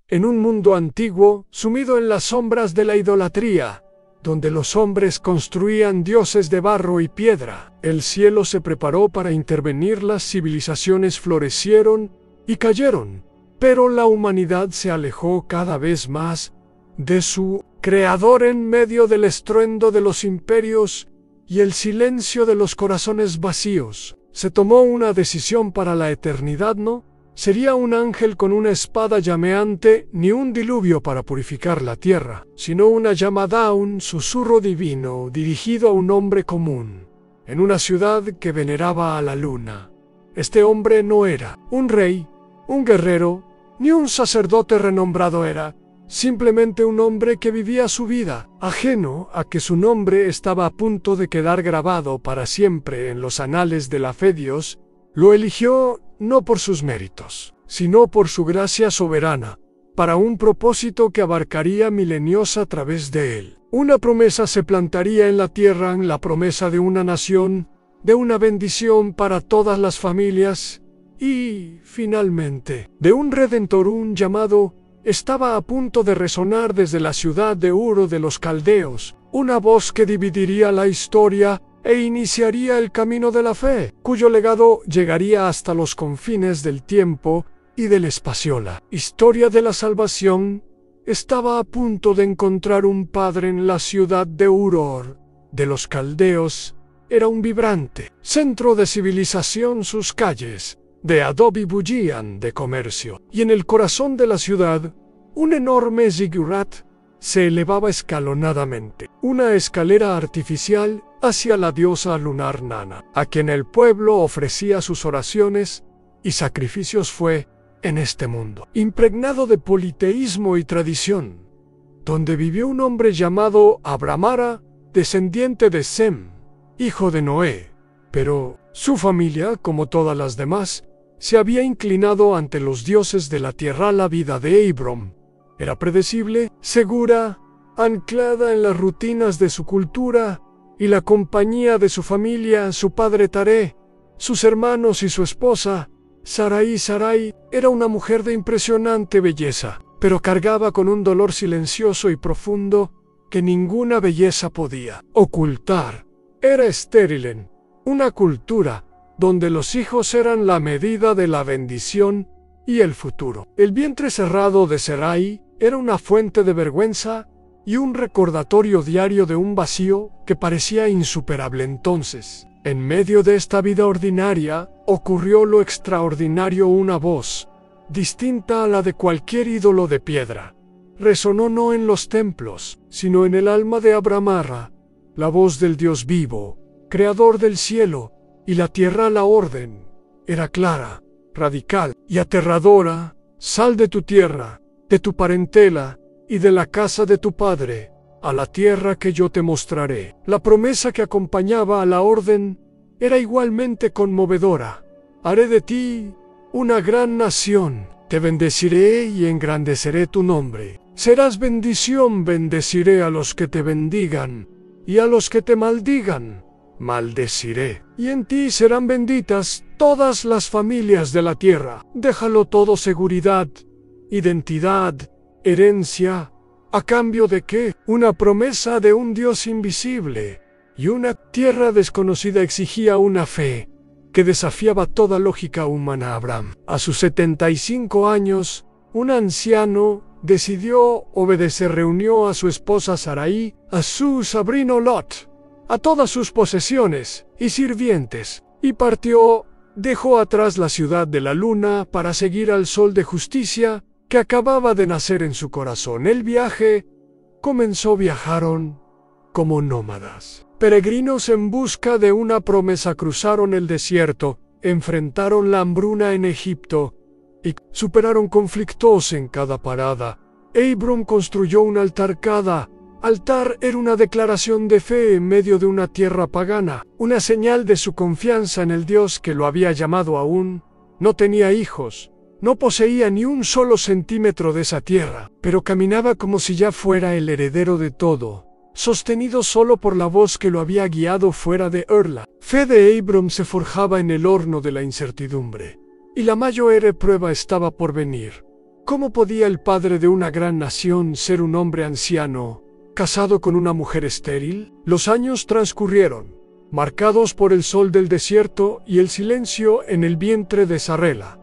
En un mundo antiguo, sumido en las sombras de la idolatría, donde los hombres construían dioses de barro y piedra, el cielo se preparó para intervenir, las civilizaciones florecieron y cayeron, pero la humanidad se alejó cada vez más de su Creador en medio del estruendo de los imperios y el silencio de los corazones vacíos. Se tomó una decisión para la eternidad, no sería un ángel con una espada llameante, ni un diluvio para purificar la tierra, sino una llamada, un susurro divino dirigido a un hombre común, en una ciudad que veneraba a la luna. Este hombre no era un rey, un guerrero, ni un sacerdote renombrado, era simplemente un hombre que vivía su vida, ajeno a que su nombre estaba a punto de quedar grabado para siempre en los anales de la fe. Dios lo eligió no por sus méritos, sino por su gracia soberana, para un propósito que abarcaría milenios a través de él. Una promesa se plantaría en la tierra, la promesa de una nación, de una bendición para todas las familias y, finalmente, de un redentor. Un llamado estaba a punto de resonar desde la ciudad de Ur de los Caldeos, una voz que dividiría la historia e iniciaría el camino de la fe, cuyo legado llegaría hasta los confines del tiempo y del espacio. La historia de la salvación estaba a punto de encontrar un padre en la ciudad de Ur de los Caldeos. Era un vibrante centro de civilización, sus calles de adobe bullían de comercio, y en el corazón de la ciudad, un enorme zigurat se elevaba escalonadamente, una escalera artificial hacia la diosa lunar Nana, a quien el pueblo ofrecía sus oraciones y sacrificios. Fue en este mundo, impregnado de politeísmo y tradición, donde vivió un hombre llamado Abramara, descendiente de Sem, hijo de Noé, pero su familia, como todas las demás, se había inclinado ante los dioses de la tierra. La vida de Abram era predecible, segura, anclada en las rutinas de su cultura y la compañía de su familia. Su padre Taré, sus hermanos y su esposa, Sarai. Sarai era una mujer de impresionante belleza, pero cargaba con un dolor silencioso y profundo que ninguna belleza podía ocultar. Era estéril en una cultura donde los hijos eran la medida de la bendición y el futuro. El vientre cerrado de Sarai era una fuente de vergüenza y un recordatorio diario de un vacío que parecía insuperable. Entonces, en medio de esta vida ordinaria, ocurrió lo extraordinario. Una voz, distinta a la de cualquier ídolo de piedra, resonó no en los templos, sino en el alma de Abramara, la voz del Dios vivo, creador del cielo y la tierra. La orden era clara, radical y aterradora: sal de tu tierra, de tu parentela y de la casa de tu padre, a la tierra que yo te mostraré. La promesa que acompañaba a la orden era igualmente conmovedora: haré de ti una gran nación, te bendeciré y engrandeceré tu nombre. Serás bendición, bendeciré a los que te bendigan, y a los que te maldigan maldeciré. Y en ti serán benditas todas las familias de la tierra. Déjalo todo: seguridad, identidad, herencia. ¿A cambio de qué? Una promesa de un Dios invisible y una tierra desconocida. Exigía una fe que desafiaba toda lógica humana. Abraham, a sus 75 años, un anciano, decidió obedecer. Reunió a su esposa Sarai, a su sobrino Lot, a todas sus posesiones y sirvientes, y partió. Dejó atrás la ciudad de la luna para seguir al sol de justicia que acababa de nacer en su corazón. El viaje comenzó. Viajaron como nómadas, peregrinos en busca de una promesa. Cruzaron el desierto, enfrentaron la hambruna en Egipto y superaron conflictos en cada parada. Abram construyó un altar. Cada altar era una declaración de fe en medio de una tierra pagana, una señal de su confianza en el Dios que lo había llamado. Aún no tenía hijos, no poseía ni un solo centímetro de esa tierra, pero caminaba como si ya fuera el heredero de todo, sostenido solo por la voz que lo había guiado fuera de Ur. La fe de Abram se forjaba en el horno de la incertidumbre, y la mayor prueba estaba por venir. ¿Cómo podía el padre de una gran nación ser un hombre anciano, casado con una mujer estéril? Los años transcurrieron, marcados por el sol del desierto y el silencio en el vientre de Sarela.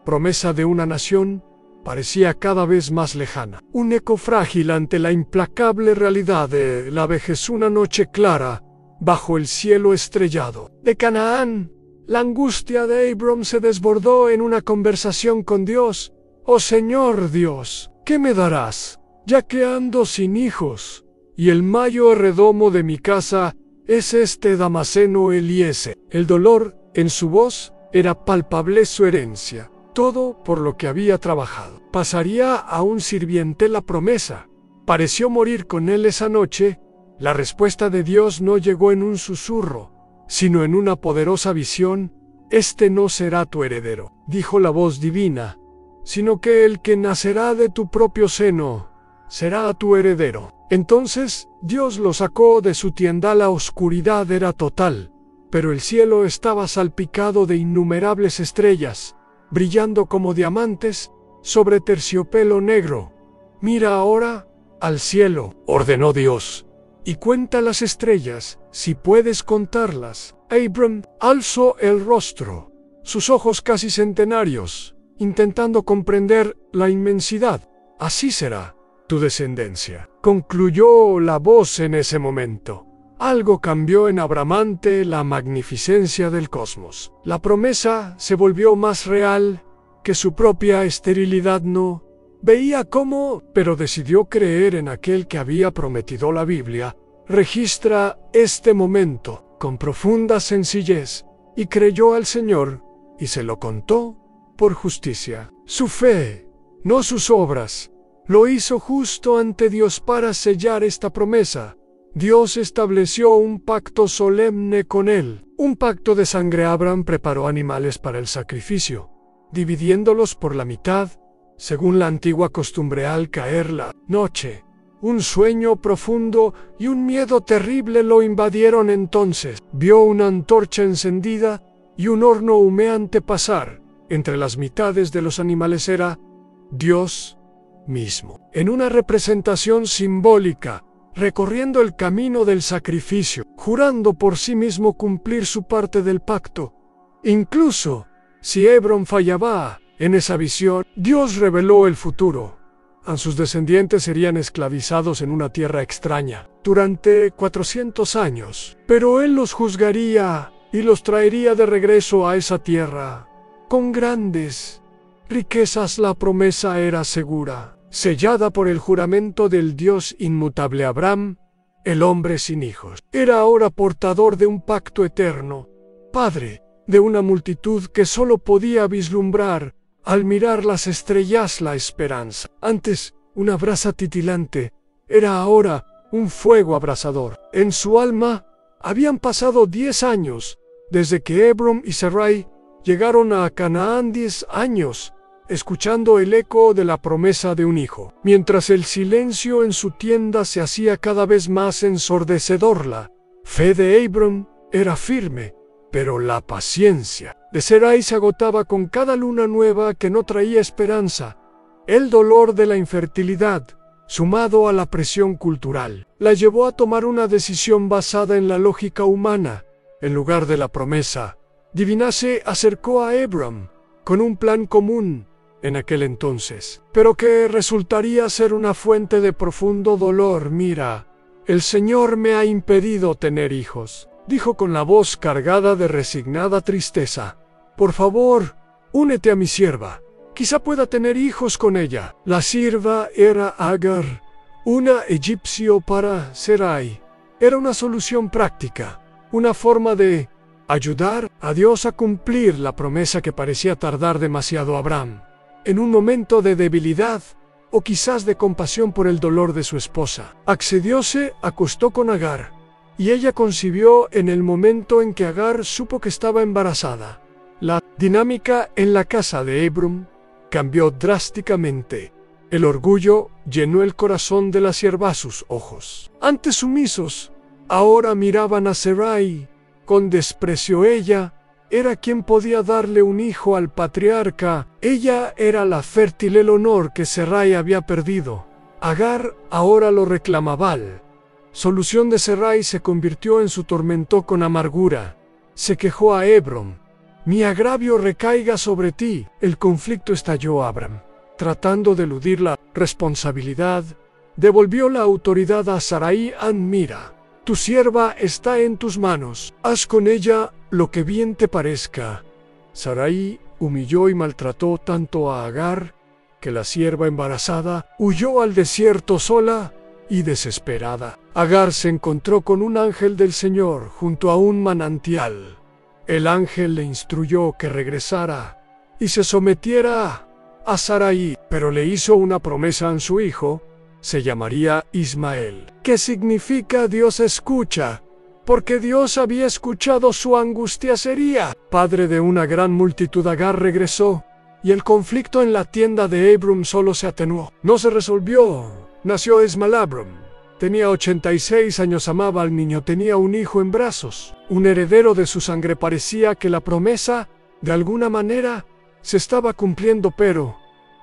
Promesa de una nación parecía cada vez más lejana. Un eco frágil ante la implacable realidad de la vejez. Una noche clara, bajo el cielo estrellado de Canaán, la angustia de Abram se desbordó en una conversación con Dios. «Oh Señor Dios, ¿qué me darás, ya que ando sin hijos? Y el mayor redomo de mi casa es este Damaseno Eliezer». El dolor en su voz era palpable. Su herencia, todo por lo que había trabajado, pasaría a un sirviente. La promesa pareció morir con él esa noche. La respuesta de Dios no llegó en un susurro, sino en una poderosa visión. «Este no será tu heredero», dijo la voz divina, «sino que el que nacerá de tu propio seno será tu heredero». Entonces Dios lo sacó de su tienda. La oscuridad era total, pero el cielo estaba salpicado de innumerables estrellas, brillando como diamantes sobre terciopelo negro. «Mira ahora al cielo», ordenó Dios, «y cuenta las estrellas, si puedes contarlas». Abram alzó el rostro, sus ojos casi centenarios, intentando comprender la inmensidad. «Así será tu descendencia», concluyó la voz en ese momento. Algo cambió en Abram ante la magnificencia del cosmos. La promesa se volvió más real que su propia esterilidad. No veía cómo, pero decidió creer en aquel que había prometido. La Biblia registra este momento con profunda sencillez: «Y creyó al Señor, y se lo contó por justicia». Su fe, no sus obras, lo hizo justo ante Dios. Para sellar esta promesa, Dios estableció un pacto solemne con él, un pacto de sangre. Abram preparó animales para el sacrificio, dividiéndolos por la mitad, según la antigua costumbre. Al caer la noche, un sueño profundo y un miedo terrible lo invadieron. Entonces vio una antorcha encendida y un horno humeante pasar. Entre las mitades de los animales era Dios mismo, en una representación simbólica, recorriendo el camino del sacrificio, jurando por sí mismo cumplir su parte del pacto. Incluso si Abram fallaba en esa visión, Dios reveló el futuro. A sus descendientes serían esclavizados en una tierra extraña durante 400 años, pero él los juzgaría y los traería de regreso a esa tierra con grandes riquezas. La promesa era segura, sellada por el juramento del Dios inmutable. Abram, el hombre sin hijos, era ahora portador de un pacto eterno, padre de una multitud que solo podía vislumbrar al mirar las estrellas la esperanza. Antes una brasa titilante, era ahora un fuego abrasador. En su alma habían pasado 10 años desde que Abram y Sarai llegaron a Canaán. 10 años escuchando el eco de la promesa de un hijo. Mientras el silencio en su tienda se hacía cada vez más ensordecedor, la fe de Abram era firme, pero la paciencia de Sarai se agotaba con cada luna nueva que no traía esperanza. El dolor de la infertilidad, sumado a la presión cultural, la llevó a tomar una decisión basada en la lógica humana. En lugar de la promesa divina, se acercó a Abram con un plan común en aquel entonces, pero que resultaría ser una fuente de profundo dolor. «Mira, el Señor me ha impedido tener hijos», dijo con la voz cargada de resignada tristeza. «Por favor, únete a mi sierva. Quizá pueda tener hijos con ella». La sierva era Agar, una egipcio para Sarai. Era una solución práctica, una forma de ayudar a Dios a cumplir la promesa que parecía tardar demasiado. Abram, en un momento de debilidad o quizás de compasión por el dolor de su esposa, accedió. Se acostó con Agar, y ella concibió en el momento en que Agar supo que estaba embarazada. La dinámica en la casa de Abram cambió drásticamente. El orgullo llenó el corazón de la sierva. Sus ojos, antes sumisos, ahora miraban a Sarai con desprecio. Ella era quien podía darle un hijo al patriarca. Ella era la fértil Elonor que Sarai había perdido. Agar ahora lo reclamaba. La solución de Sarai se convirtió en su tormento con amargura. Se quejó a Hebrón: mi agravio recaiga sobre ti. El conflicto estalló. Abram, tratando de eludir la responsabilidad, devolvió la autoridad a Sarai. Mira, tu sierva está en tus manos, haz con ella lo que bien te parezca. Sarai humilló y maltrató tanto a Agar, que la sierva embarazada huyó al desierto sola y desesperada. Agar se encontró con un ángel del Señor junto a un manantial. El ángel le instruyó que regresara y se sometiera a Sarai, pero le hizo una promesa a su hijo: se llamaría Ismael, que significa Dios escucha, porque Dios había escuchado su angustia. Sería padre de una gran multitud. Agar regresó, y el conflicto en la tienda de Abram solo se atenuó. No se resolvió. Nació Ismael. Abram tenía 86 años, amaba al niño, tenía un hijo en brazos, un heredero de su sangre. Parecía que la promesa, de alguna manera, se estaba cumpliendo, pero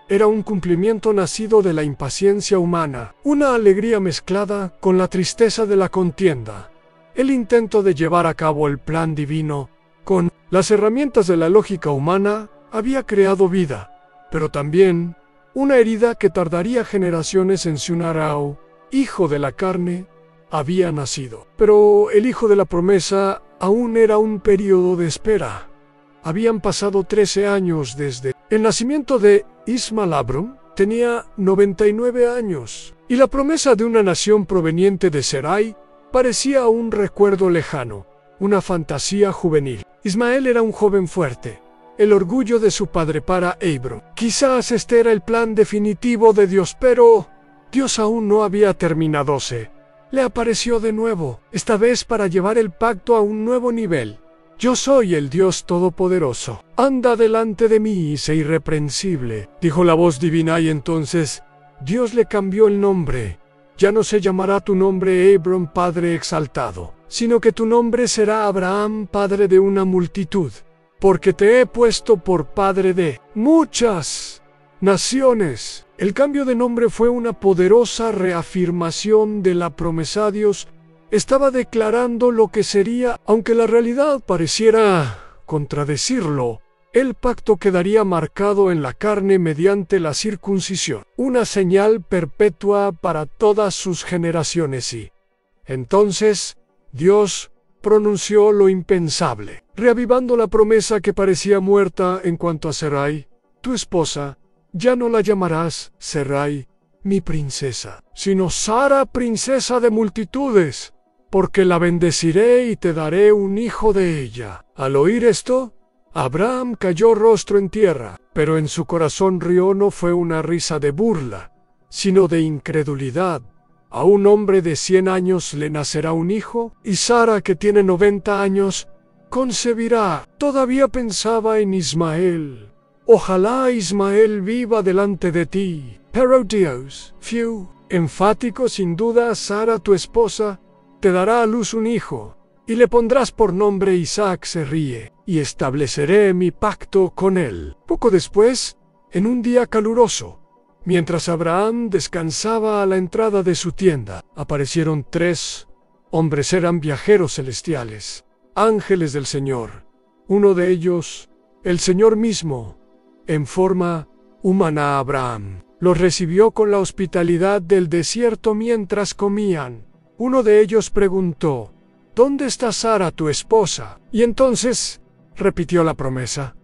era un cumplimiento nacido de la impaciencia humana, una alegría mezclada con la tristeza de la contienda. El intento de llevar a cabo el plan divino, con las herramientas de la lógica humana, había creado vida, pero también una herida que tardaría generaciones en sanar. Arao, hijo de la carne, había nacido, pero el hijo de la promesa aún era un periodo de espera. Habían pasado 13 años desde el nacimiento de Ismael. Abram tenía 99 años, y la promesa de una nación proveniente de Sarai parecía un recuerdo lejano, una fantasía juvenil. Ismael era un joven fuerte, el orgullo de su padre para Abram. Quizás este era el plan definitivo de Dios, pero Dios aún no había terminado. Le apareció de nuevo, esta vez para llevar el pacto a un nuevo nivel. Yo soy el Dios Todopoderoso. Anda delante de mí y sé irreprensible, dijo la voz divina, y entonces Dios le cambió el nombre. Ya no se llamará tu nombre Abram, Padre exaltado, sino que tu nombre será Abraham, padre de una multitud, porque te he puesto por padre de muchas naciones. El cambio de nombre fue una poderosa reafirmación de la promesa. Dios estaba declarando lo que sería, aunque la realidad pareciera contradecirlo. El pacto quedaría marcado en la carne mediante la circuncisión, una señal perpetua para todas sus generaciones. Y entonces Dios pronunció lo impensable, reavivando la promesa que parecía muerta en cuanto a Sarai: tu esposa, ya no la llamarás Sarai, mi princesa, sino Sara, princesa de multitudes, porque la bendeciré y te daré un hijo de ella. Al oír esto, Abraham cayó rostro en tierra, pero en su corazón rió. No fue una risa de burla, sino de incredulidad. A un hombre de 100 años le nacerá un hijo, y Sara, que tiene 90 años, concebirá. Todavía pensaba en Ismael. Ojalá Ismael viva delante de ti. Pero Dios, enfático sin duda: Sara, tu esposa, te dará a luz un hijo, y le pondrás por nombre Isaac. Se ríe, y estableceré mi pacto con él. Poco después, en un día caluroso, mientras Abraham descansaba a la entrada de su tienda, aparecieron 3 hombres. Eran viajeros celestiales, ángeles del Señor. Uno de ellos, el Señor mismo, en forma humana. Abraham los recibió con la hospitalidad del desierto mientras comían. Uno de ellos preguntó: ¿dónde está Sara, tu esposa? Y entonces repitió la promesa: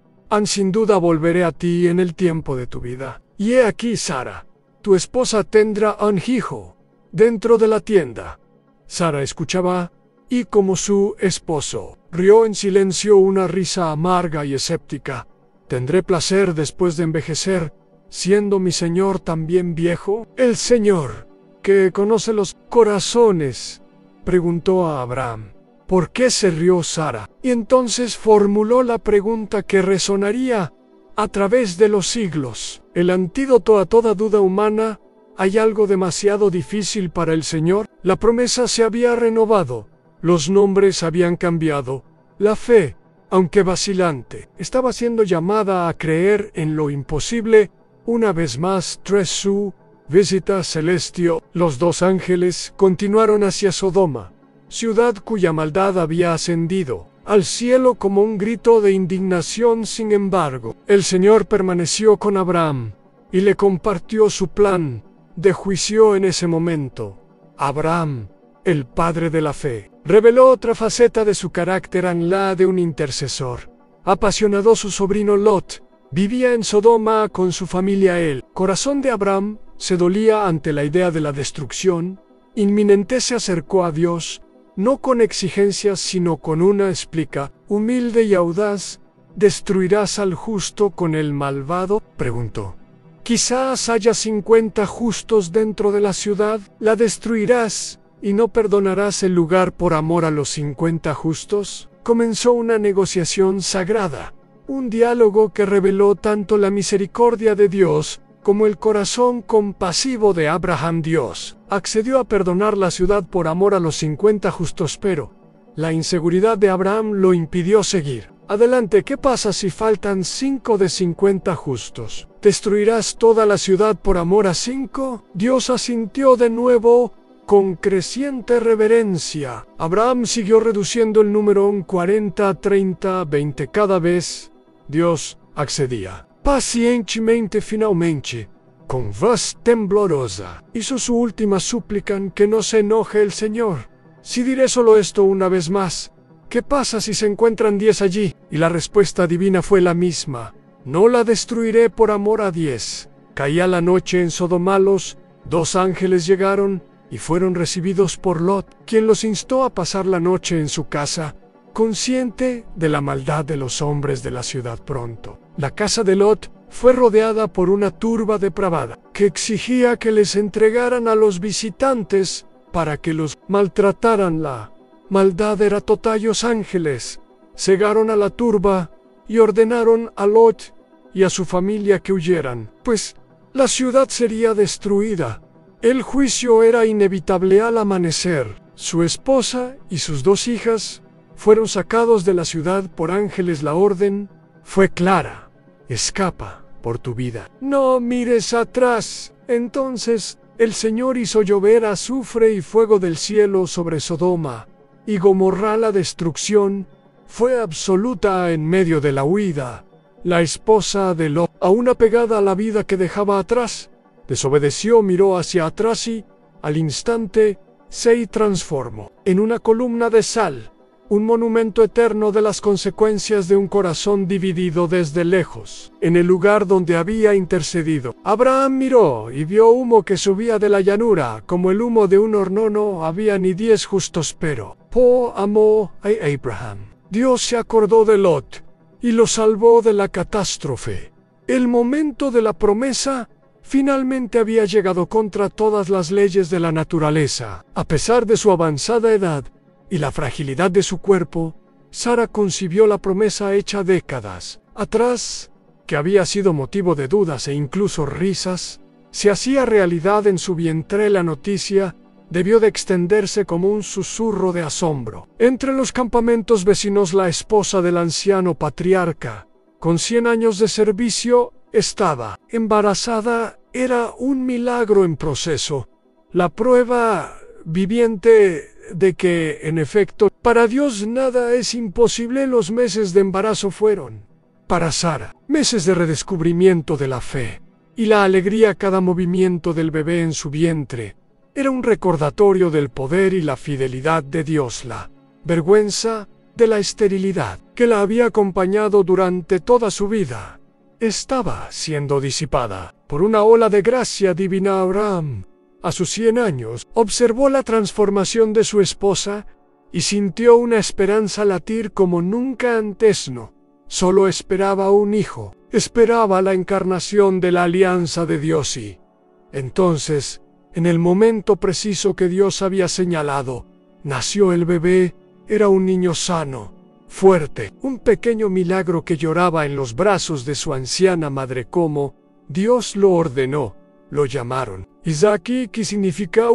sin duda volveré a ti en el tiempo de tu vida. Y he aquí, Sara, tu esposa, tendrá un hijo dentro de la tienda. Sara escuchaba, y como su esposo, rió en silencio, una risa amarga y escéptica. ¿Tendré placer después de envejecer, siendo mi Señor también viejo? El Señor, que conoce los corazones, preguntó a Abraham: ¿por qué se rió Sara? Y entonces formuló la pregunta que resonaría a través de los siglos. El antídoto a toda duda humana: ¿hay algo demasiado difícil para el Señor? La promesa se había renovado, los nombres habían cambiado, la fe aunque vacilante, estaba siendo llamada a creer en lo imposible. Una vez más, tras su visita celestial, los dos ángeles continuaron hacia Sodoma, ciudad cuya maldad había ascendido al cielo como un grito de indignación. Sin embargo, el Señor permaneció con Abraham y le compartió su plan de juicio en ese momento. Abraham, el padre de la fe, reveló otra faceta de su carácter en la de un intercesor. Apasionado, su sobrino Lot vivía en Sodoma con su familia. El corazón de Abraham se dolía ante la idea de la destrucción inminente. Se acercó a Dios, no con exigencias, sino con una súplica humilde y audaz. ¿Destruirás al justo con el malvado?, preguntó. Quizás haya 50 justos dentro de la ciudad. ¿La destruirás y no perdonarás el lugar por amor a los 50 justos? Comenzó una negociación sagrada, un diálogo que reveló tanto la misericordia de Dios como el corazón compasivo de Abraham. Dios accedió a perdonar la ciudad por amor a los 50 justos, pero la inseguridad de Abraham lo impidió seguir adelante. ¿Qué pasa si faltan 5 de 50 justos? ¿Destruirás toda la ciudad por amor a 5? Dios asintió de nuevo con creciente reverencia. Abraham siguió reduciendo el número en 40, 30, 20. Cada vez Dios accedía pacientemente. Finalmente, con voz temblorosa, hizo su última súplica: que no se enoje el Señor si diré solo esto una vez más. ¿Qué pasa si se encuentran 10 allí? Y la respuesta divina fue la misma: no la destruiré por amor a 10. Caía la noche en Sodoma. Los dos ángeles llegaron y fueron recibidos por Lot, quien los instó a pasar la noche en su casa, consciente de la maldad de los hombres de la ciudad. Pronto, la casa de Lot fue rodeada por una turba depravada que exigía que les entregaran a los visitantes para que los maltrataran. La maldad era total. Los ángeles cegaron a la turba y ordenaron a Lot y a su familia que huyeran, pues la ciudad sería destruida. El juicio era inevitable. Al amanecer, su esposa y sus 2 hijas fueron sacados de la ciudad por ángeles. La orden fue clara: escapa por tu vida, no mires atrás. Entonces el Señor hizo llover azufre y fuego del cielo sobre Sodoma y Gomorra. La destrucción fue absoluta en medio de la huida. La esposa de Lot, aún apegada a la vida que dejaba atrás, desobedeció, miró hacia atrás y, al instante, se transformó en una columna de sal, un monumento eterno de las consecuencias de un corazón dividido desde lejos. En el lugar donde había intercedido, Abraham miró y vio humo que subía de la llanura, como el humo de un horno. No había ni 10 justos, pero por amor a Abraham, Dios se acordó de Lot y lo salvó de la catástrofe. El momento de la promesa finalmente había llegado. Contra todas las leyes de la naturaleza, a pesar de su avanzada edad y la fragilidad de su cuerpo, Sara concibió la promesa hecha décadas atrás, que había sido motivo de dudas e incluso risas. Se hacía realidad en su vientre. La noticia debió de extenderse como un susurro de asombro entre los campamentos vecinos. La esposa del anciano patriarca, con 100 años de servicio, estaba embarazada. Era un milagro en proceso, la prueba viviente de que, en efecto, para Dios nada es imposible. Los meses de embarazo fueron, para Sara, meses de redescubrimiento de la fe y la alegría. Cada movimiento del bebé en su vientre era un recordatorio del poder y la fidelidad de Dios. La vergüenza de la esterilidad que la había acompañado durante toda su vida estaba siendo disipada por una ola de gracia divina. Abraham, a sus 100 años, observó la transformación de su esposa y sintió una esperanza latir como nunca antes. No solo esperaba un hijo, esperaba la encarnación de la alianza de Dios. Y entonces, en el momento preciso que Dios había señalado, nació el bebé. Era un niño sano, fuerte, un pequeño milagro que lloraba en los brazos de su anciana madre. Como Dios lo ordenó, lo llamaron Isaac, que significa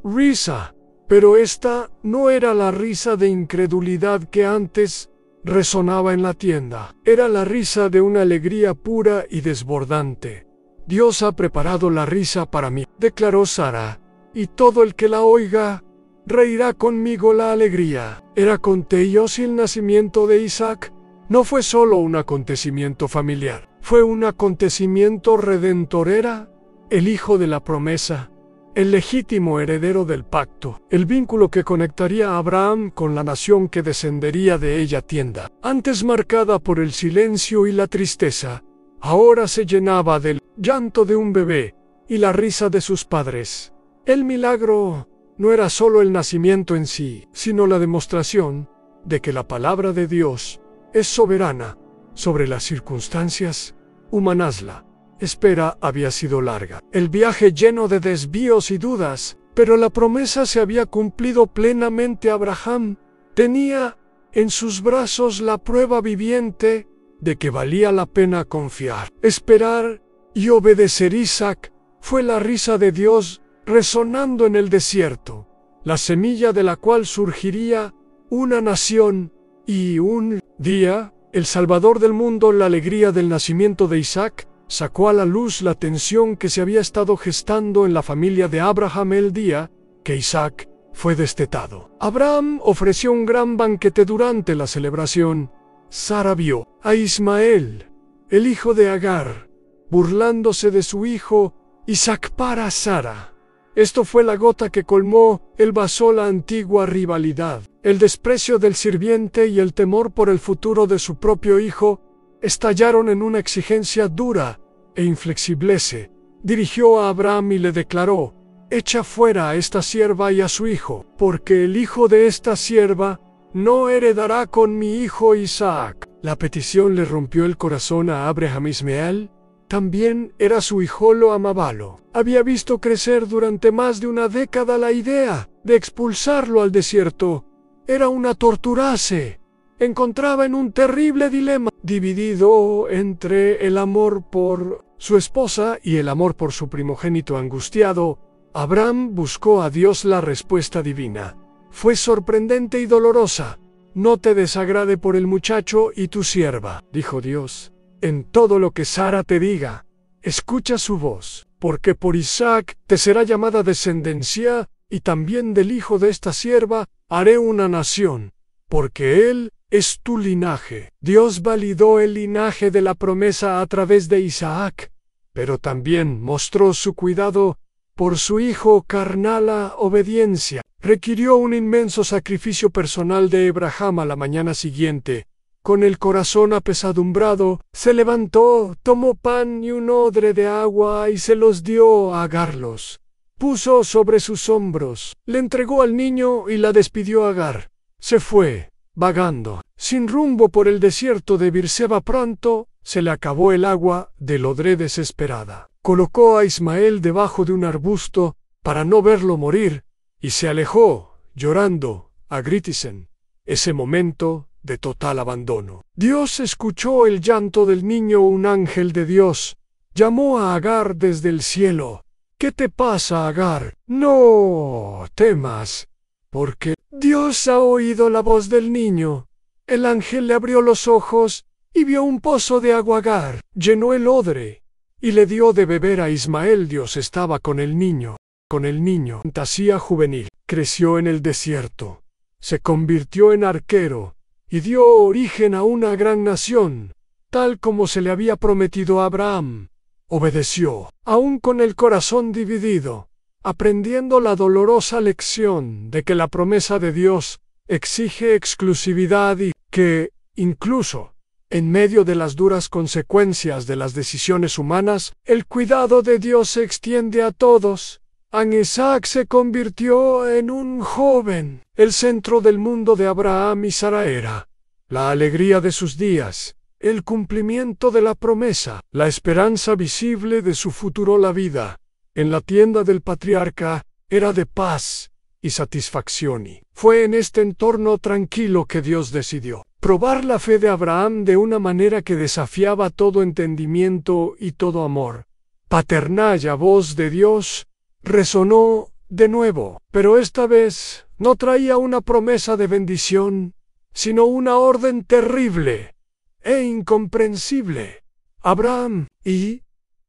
risa. Pero esta no era la risa de incredulidad que antes resonaba en la tienda. Era la risa de una alegría pura y desbordante. Dios ha preparado la risa para mí, declaró Sara, y todo el que la oiga reirá conmigo la alegría. ¿Era conté yo si el nacimiento de Isaac? No fue solo un acontecimiento familiar, fue un acontecimiento redentor. Era el hijo de la promesa, el legítimo heredero del pacto, el vínculo que conectaría a Abraham con la nación que descendería de ella. Tienda, antes marcada por el silencio y la tristeza, ahora se llenaba del llanto de un bebé y la risa de sus padres. El milagro no era solo el nacimiento en sí, sino la demostración de que la palabra de Dios es soberana sobre las circunstancias humanas. La espera había sido larga, el viaje lleno de desvíos y dudas, pero la promesa se había cumplido plenamente. Abraham tenía en sus brazos la prueba viviente de que valía la pena confiar, esperar y obedecer. Isaac fue la risa de Dios resonando en el desierto, la semilla de la cual surgiría una nación y un día el Salvador del mundo. La alegría del nacimiento de Isaac sacó a la luz la tensión que se había estado gestando en la familia de Abraham el día que Isaac fue destetado. Abraham ofreció un gran banquete durante la celebración. Sara vio a Ismael, el hijo de Agar, burlándose de su hijo Isaac para Sara. Esto fue la gota que colmó el vaso. La antigua rivalidad, el desprecio del sirviente y el temor por el futuro de su propio hijo estallaron en una exigencia dura e inflexible. Se dirigió a Abraham y le declaró: «Echa fuera a esta sierva y a su hijo, porque el hijo de esta sierva no heredará con mi hijo Isaac». La petición le rompió el corazón a Abraham. Ismael también era su hijo, lo amabalo. Había visto crecer durante más de una década. La idea de expulsarlo al desierto era una tortura. Se encontraba en un terrible dilema, dividido entre el amor por su esposa y el amor por su primogénito. Angustiado, Abraham buscó a Dios. La respuesta divina fue sorprendente y dolorosa. «No te desagrade por el muchacho y tu sierva», dijo Dios. «En todo lo que Sara te diga, escucha su voz, porque por Isaac te será llamada descendencia, y también del hijo de esta sierva haré una nación, porque él es tu linaje». Dios validó el linaje de la promesa a través de Isaac, pero también mostró su cuidado por su hijo carnal. La obediencia requirió un inmenso sacrificio personal de Abraham. A la mañana siguiente, con el corazón apesadumbrado, se levantó, tomó pan y un odre de agua y se los dio a Agar. Los puso sobre sus hombros, le entregó al niño y la despidió. Agar se fue, vagando sin rumbo por el desierto de Beerseba. Pronto se le acabó el agua del odre. Desesperada, colocó a Ismael debajo de un arbusto para no verlo morir y se alejó, llorando a gritos. En ese momento de total abandono, Dios escuchó el llanto del niño. Un ángel de Dios llamó a Agar desde el cielo. «¿Qué te pasa, Agar? No temas, porque Dios ha oído la voz del niño». El ángel le abrió los ojos y vio un pozo de agua. Agar llenó el odre y le dio de beber a Ismael. Dios estaba con el niño. Fantasía juvenil. Creció en el desierto, se convirtió en arquero y dio origen a una gran nación, tal como se le había prometido a Abraham. Obedeció, aún con el corazón dividido, aprendiendo la dolorosa lección de que la promesa de Dios exige exclusividad y que, incluso en medio de las duras consecuencias de las decisiones humanas, el cuidado de Dios se extiende a todos. Isaac se convirtió en un joven. El centro del mundo de Abraham y Sara era la alegría de sus días, el cumplimiento de la promesa, la esperanza visible de su futuro. La vida en la tienda del patriarca era de paz y satisfacción, y fue en este entorno tranquilo que Dios decidió probar la fe de Abraham de una manera que desafiaba todo entendimiento y todo amor paternal. La voz de Dios resonó de nuevo, pero esta vez no traía una promesa de bendición, sino una orden terrible e incomprensible. Abraham, ¿y?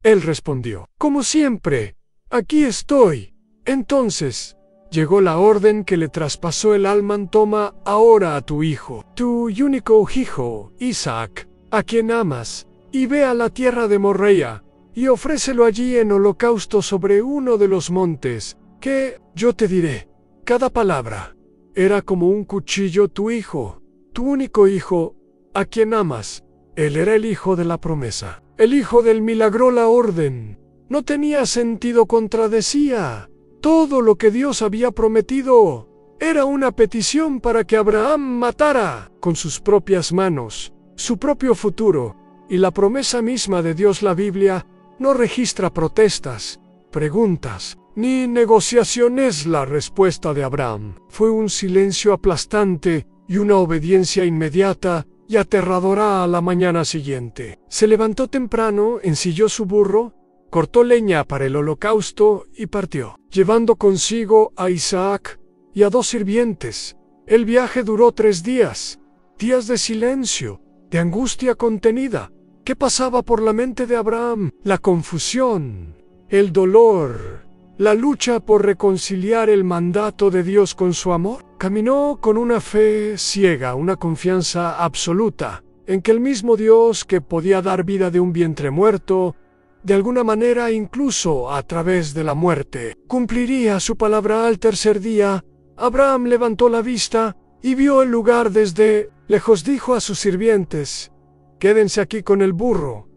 Él respondió, como siempre, aquí estoy. Entonces, llegó la orden que le traspasó el alma: toma ahora a tu hijo, tu único hijo, Isaac, a quien amas, y ve a la tierra de Moriah, y ofrécelo allí en holocausto sobre uno de los montes, que yo te diré. Cada palabra era como un cuchillo. Tu hijo, tu único hijo, a quien amas. Él era el hijo de la promesa, el hijo del milagro. La orden no tenía sentido, contradecía todo lo que Dios había prometido. Era una petición para que Abraham matara con sus propias manos su propio futuro, y la promesa misma de Dios. La Biblia no registra protestas, preguntas, ni negociaciones. La respuesta de Abraham fue un silencio aplastante y una obediencia inmediata y aterradora. A la mañana siguiente, se levantó temprano, ensilló su burro, cortó leña para el holocausto y partió, llevando consigo a Isaac y a 2 sirvientes. El viaje duró 3 días, días de silencio, de angustia contenida. ¿Qué pasaba por la mente de Abraham? La confusión, el dolor, la lucha por reconciliar el mandato de Dios con su amor. Caminó con una fe ciega, una confianza absoluta en que el mismo Dios que podía dar vida de un vientre muerto, de alguna manera, incluso a través de la muerte, cumpliría su palabra. Al tercer día, Abraham levantó la vista y vio el lugar desde lejos. Dijo a sus sirvientes: quédense aquí con el burro,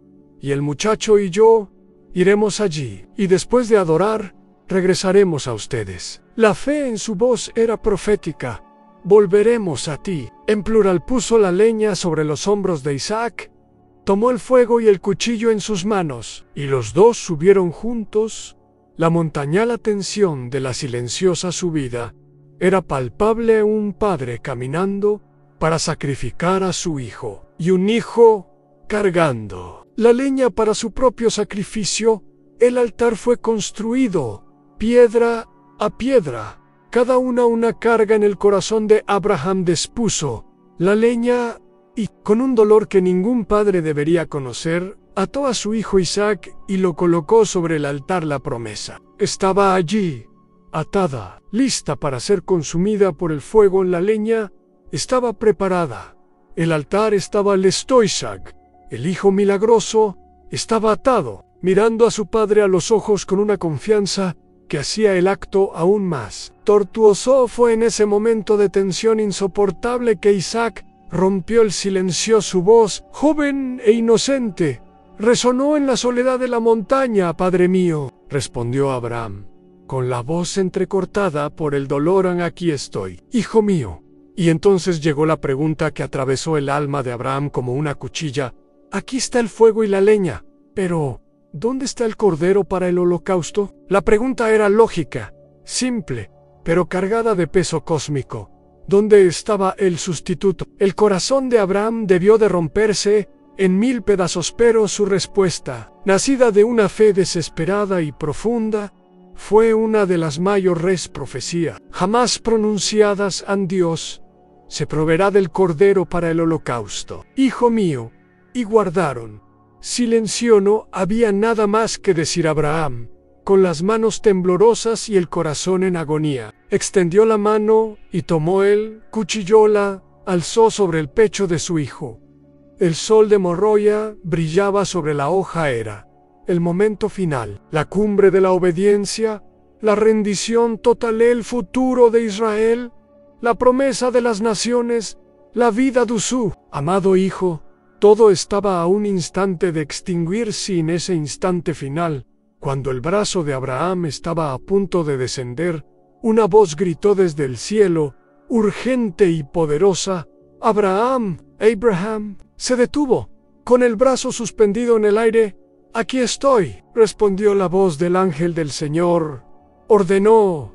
y el muchacho y yo iremos allí, y después de adorar, regresaremos a ustedes. La fe en su voz era profética. Volveremos a ti. En plural, puso la leña sobre los hombros de Isaac, tomó el fuego y el cuchillo en sus manos, y los 2 subieron juntos la montaña. La tensión de la silenciosa subida era palpable. Un padre caminando para sacrificar a su hijo, y un hijo cargando la leña para su propio sacrificio. El altar fue construido piedra a piedra, cada una carga. En el corazón de Abraham dispuso la leña y, con un dolor que ningún padre debería conocer, ató a su hijo Isaac y lo colocó sobre el altar. La promesa estaba allí, atada, lista para ser consumida por el fuego. La leña estaba preparada, el altar estaba listo. Isaac, el hijo milagroso, estaba atado, mirando a su padre a los ojos con una confianza que hacía el acto aún más tortuoso. Fue en ese momento de tensión insoportable que Isaac rompió el silencio. Su voz, joven e inocente, resonó en la soledad de la montaña. Padre mío, respondió Abraham, con la voz entrecortada por el dolor: aquí estoy, hijo mío. Y entonces llegó la pregunta que atravesó el alma de Abraham como una cuchilla: aquí está el fuego y la leña, pero ¿dónde está el cordero para el holocausto? La pregunta era lógica, simple, pero cargada de peso cósmico. ¿Dónde estaba el sustituto? El corazón de Abraham debió de romperse en 1000 pedazos, pero su respuesta, nacida de una fe desesperada y profunda, fue una de las mayores profecías jamás pronunciadas. En Dios se proveerá del cordero para el holocausto, hijo mío. Y guardaron silencio. No había nada más que decir. Abraham, con las manos temblorosas y el corazón en agonía, extendió la mano y tomó el cuchillo. La alzó sobre el pecho de su hijo. El sol de Moriah brillaba sobre la hoja. Era el momento final, la cumbre de la obediencia, la rendición total, el futuro de Israel, la promesa de las naciones, la vida de su amado hijo. Todo estaba a un instante de extinguirse. En ese instante final, cuando el brazo de Abraham estaba a punto de descender, una voz gritó desde el cielo, urgente y poderosa: Abraham, Abraham. Se detuvo, con el brazo suspendido en el aire. Aquí estoy, respondió la voz del ángel del Señor. Ordenó: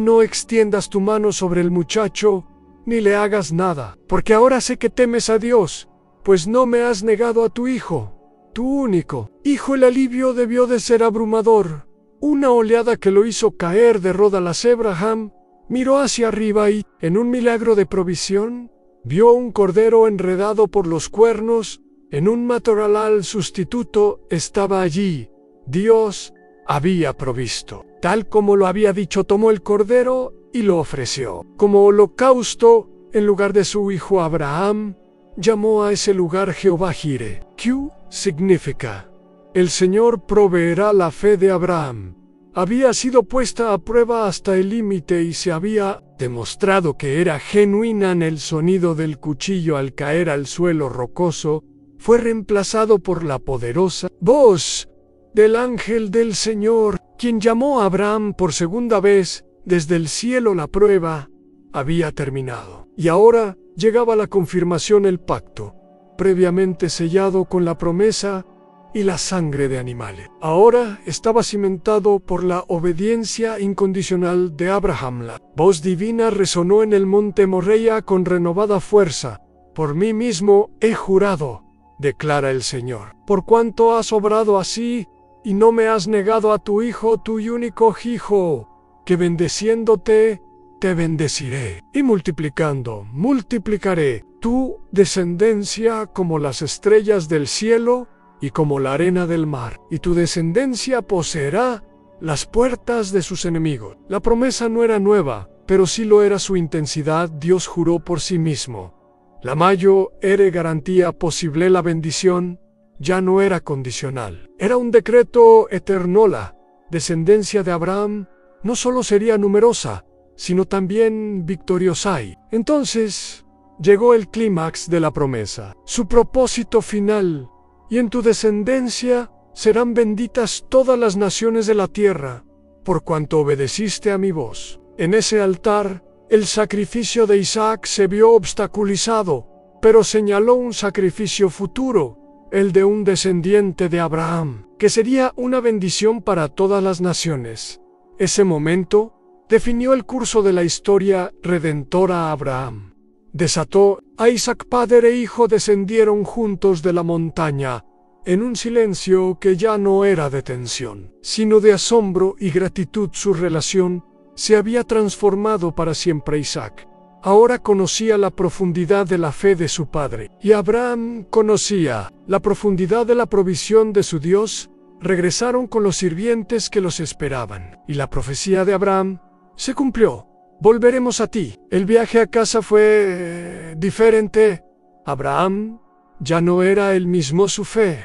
no extiendas tu mano sobre el muchacho, ni le hagas nada, porque ahora sé que temes a Dios, pues no me has negado a tu hijo, tu único hijo. El alivio debió de ser abrumador, una oleada que lo hizo caer de rodillas. Abraham miró hacia arriba y, en un milagro de provisión, Vio un cordero enredado por los cuernos, en un matorral sustituto estaba allí. Dios había provisto. Tal como lo había dicho, tomó el cordero y lo ofreció. Como holocausto, en lugar de su hijo Abraham, llamó a ese lugar Jehová Jireh. ¿Qué significa? El Señor proveerá. La fe de Abraham había sido puesta a prueba hasta el límite y se había demostrado que era genuina. En el sonido del cuchillo al caer al suelo rocoso, fue reemplazado por la poderosa voz del ángel del Señor, quien llamó a Abraham por segunda vez desde el cielo. La prueba había terminado. Y ahora llegaba la confirmación, el pacto, previamente sellado con la promesa y la sangre de animales. Ahora estaba cimentado por la obediencia incondicional de Abraham. La voz divina resonó en el monte Moriah con renovada fuerza. Por mí mismo he jurado, declara el Señor, por cuanto has obrado así y no me has negado a tu hijo, tu único hijo, que bendeciéndote te bendeciré, y multiplicando, multiplicaré tu descendencia como las estrellas del cielo y como la arena del mar, y tu descendencia poseerá las puertas de sus enemigos. La promesa no era nueva, pero sí lo era su intensidad. Dios juró por sí mismo. La mayo era garantía posible. La bendición ya no era condicional. Era un decreto eterno. La descendencia de Abraham no solo sería numerosa, sino también victoriosa. Entonces llegó el clímax de la promesa, su propósito final. Y en tu descendencia serán benditas todas las naciones de la tierra, por cuanto obedeciste a mi voz. En ese altar, el sacrificio de Isaac se vio obstaculizado, pero señaló un sacrificio futuro, el de un descendiente de Abraham, que sería una bendición para todas las naciones. Ese momento definió el curso de la historia redentora. Abraham desató a Isaac. Padre e hijo descendieron juntos de la montaña, en un silencio que ya no era de tensión, sino de asombro y gratitud. Su relación se había transformado para siempre. Isaac ahora conocía la profundidad de la fe de su padre, y Abraham conocía la profundidad de la provisión de su Dios. Regresaron con los sirvientes que los esperaban, y la profecía de Abraham se cumplió. Volveremos a ti. El viaje a casa fue diferente. Abraham ya no era el mismo. Su fe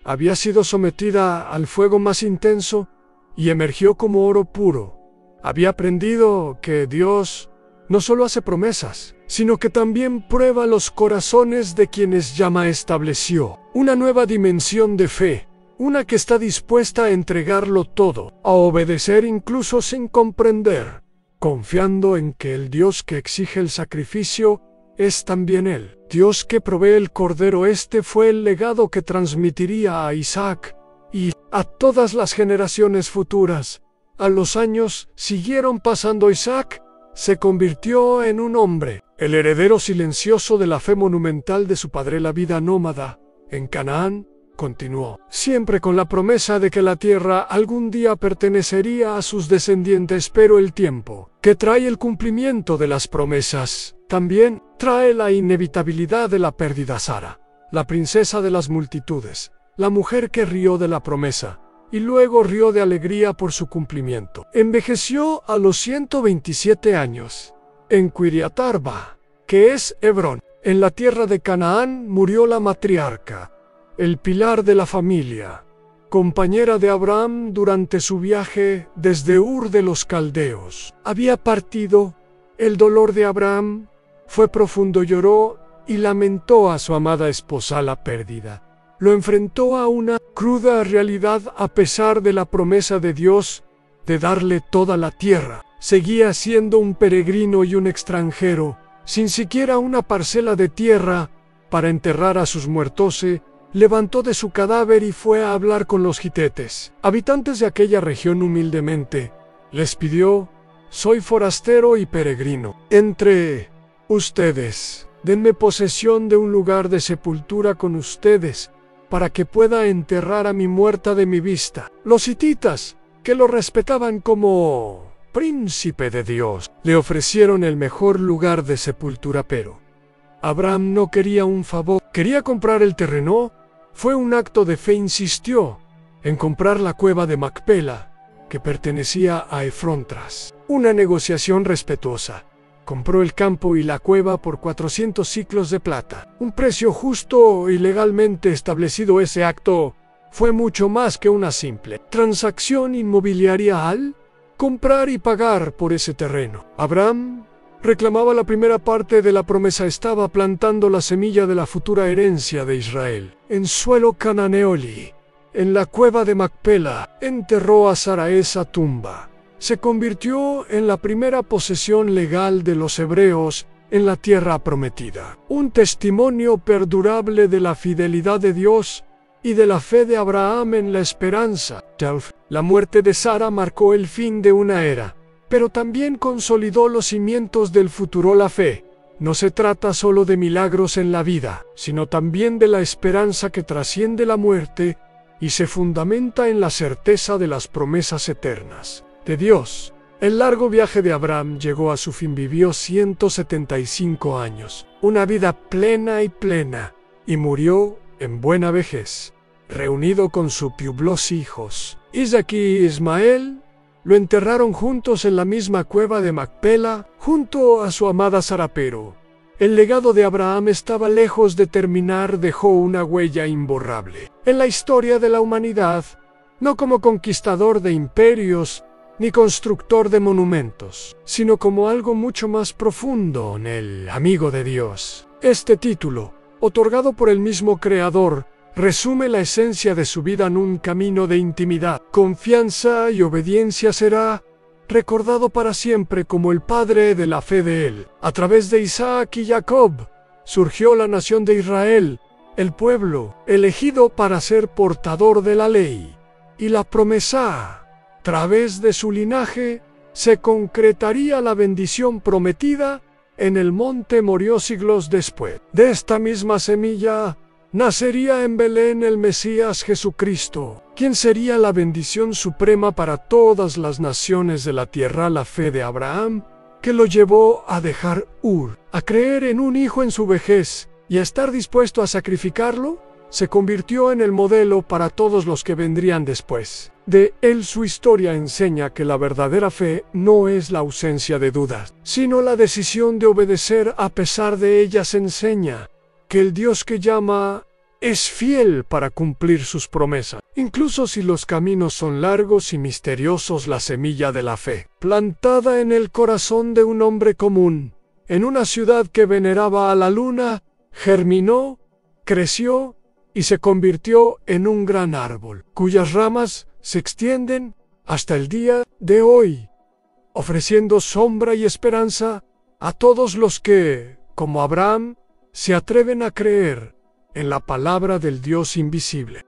había sido sometida al fuego más intenso y emergió como oro puro. Había aprendido que Dios no solo hace promesas, sino que también prueba los corazones de quienes llama. Estableció una nueva dimensión de fe, una que está dispuesta a entregarlo todo, a obedecer incluso sin comprender, confiando en que el Dios que exige el sacrificio es también el Dios que provee el cordero. Este fue el legado que transmitiría a Isaac y a todas las generaciones futuras. A los años siguieron pasando. Isaac se convirtió en un hombre, el heredero silencioso de la fe monumental de su padre. La vida nómada en Canaán continuó, siempre con la promesa de que la tierra algún día pertenecería a sus descendientes. Pero el tiempo, que trae el cumplimiento de las promesas, también trae la inevitabilidad de la pérdida. Sara, la princesa de las multitudes, la mujer que rió de la promesa y luego rió de alegría por su cumplimiento, envejeció a los 127 años. En Kiriat Arba, que es Hebrón, en la tierra de Canaán, murió la matriarca, el pilar de la familia, compañera de Abraham durante su viaje desde Ur de los Caldeos. Había partido. El dolor de Abraham fue profundo. Lloró y lamentó a su amada esposa. La pérdida lo enfrentó a una cruda realidad. A pesar de la promesa de Dios de darle toda la tierra, seguía siendo un peregrino y un extranjero, sin siquiera una parcela de tierra para enterrar a sus muertos. Se levantó de su cadáver y fue a hablar con los gitetes, habitantes de aquella región. Humildemente les pidió: soy forastero y peregrino entre ustedes. Denme posesión de un lugar de sepultura con ustedes, para que pueda enterrar a mi muerta de mi vista. Los hititas, que lo respetaban como príncipe de Dios, le ofrecieron el mejor lugar de sepultura, pero Abraham no quería un favor, quería comprar el terreno. Fue un acto de fe, insistió en comprar la cueva de Macpela, que pertenecía a Efrón tras una negociación respetuosa. Compró el campo y la cueva por 400 siclos de plata, un precio justo y legalmente establecido. Ese acto fue mucho más que una simple transacción inmobiliaria al comprar y pagar por ese terreno. Abraham reclamaba la primera parte de la promesa, estaba plantando la semilla de la futura herencia de Israel. En suelo cananeoli, en la cueva de Macpela, enterró a Sara. Esa tumba se convirtió en la primera posesión legal de los hebreos en la tierra prometida. Un testimonio perdurable de la fidelidad de Dios y de la fe de Abraham en la esperanza. La muerte de Sara marcó el fin de una era, pero también consolidó los cimientos del futuro. La fe no se trata solo de milagros en la vida, sino también de la esperanza que trasciende la muerte y se fundamenta en la certeza de las promesas eternas de Dios. El largo viaje de Abraham llegó a su fin. Vivió 175 años, una vida plena, y murió en buena vejez, reunido con sus pueblos hijos, Isaac y Ismael. Lo enterraron juntos en la misma cueva de Macpela, junto a su amada Sara. Pero el legado de Abraham estaba lejos de terminar. Dejó una huella imborrable en la historia de la humanidad, no como conquistador de imperios ni constructor de monumentos, sino como algo mucho más profundo, en el amigo de Dios. Este título, otorgado por el mismo Creador, resume la esencia de su vida en un camino de intimidad, confianza y obediencia. Será recordado para siempre como el padre de la fe de él. A través de Isaac y Jacob surgió la nación de Israel, el pueblo elegido para ser portador de la ley y la promesa. A través de su linaje se concretaría la bendición prometida en el monte Moriah. Siglos después, de esta misma semilla nacería en Belén el Mesías Jesucristo, quien sería la bendición suprema para todas las naciones de la tierra. La fe de Abraham, que lo llevó a dejar Ur, a creer en un hijo en su vejez y a estar dispuesto a sacrificarlo, se convirtió en el modelo para todos los que vendrían después de él. Su historia enseña que la verdadera fe no es la ausencia de dudas, sino la decisión de obedecer a pesar de ellas. Enseña que el Dios que llama es fiel para cumplir sus promesas, incluso si los caminos son largos y misteriosos. La semilla de la fe, plantada en el corazón de un hombre común, en una ciudad que veneraba a la luna, germinó, creció y se convirtió en un gran árbol, cuyas ramas se extienden hasta el día de hoy, ofreciendo sombra y esperanza a todos los que, como Abraham, se atreven a creer en la palabra del Dios invisible.